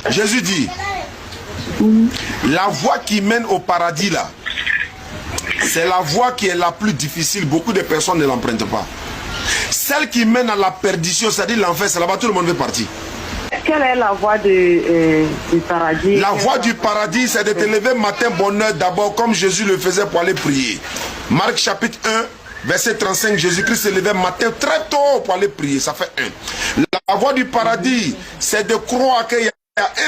Jésus dit, la voie qui mène au paradis là, c'est la voie qui est la plus difficile. Beaucoup de personnes ne l'empruntent pas. Celle qui mène à la perdition, c'est-à-dire l'enfer, c'est là-bas tout le monde veut partir. Quelle est la voie du paradis? La voie du paradis, c'est de te lever matin bonne heure d'abord, comme Jésus le faisait pour aller prier. Marc chapitre 1, verset 35, Jésus-Christ se levait matin très tôt pour aller prier. Ça fait 1. La voie du paradis, c'est de croire qu'il y a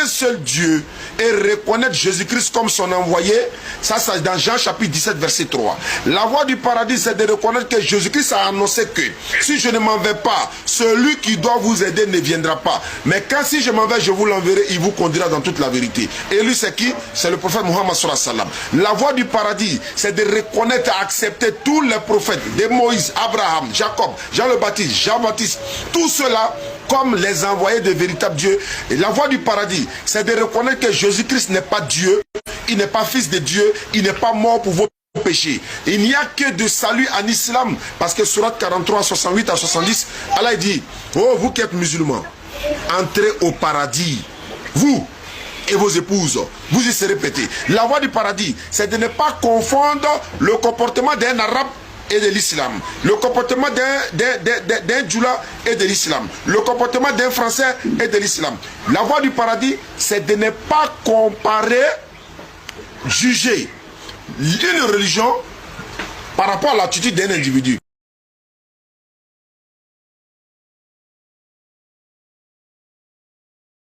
un seul Dieu et reconnaître Jésus-Christ comme son envoyé. Ça, c'est dans Jean chapitre 17, verset 3. La voie du paradis, c'est de reconnaître que Jésus-Christ a annoncé que si je ne m'en vais pas, celui qui doit vous aider ne viendra pas. Mais quand si je m'en vais, je vous l'enverrai, il vous conduira dans toute la vérité. Et lui, c'est qui? C'est le prophète Mohammed sallallahu alayhi wa sallam. La voie du paradis, c'est de reconnaître et accepter tous les prophètes, de Moïse, Abraham, Jacob, Jean le Baptiste, Jean-Baptiste, tout cela comme les envoyés de véritable Dieu. Et la voie du paradis, c'est de reconnaître que Jésus-Christ n'est pas Dieu, il n'est pas fils de Dieu, il n'est pas mort pour vos péchés. Il n'y a que de salut en islam, parce que surat 43, 68 à 70, Allah dit, oh vous qui êtes musulmans, entrez au paradis, vous et vos épouses, vous y serez pétés. La voie du paradis, c'est de ne pas confondre le comportement d'un arabe et de l'islam, le comportement d'un djoula et de l'islam, le comportement d'un français et de l'islam. La voie du paradis, c'est de ne pas comparer, juger une religion par rapport à l'attitude d'un individu.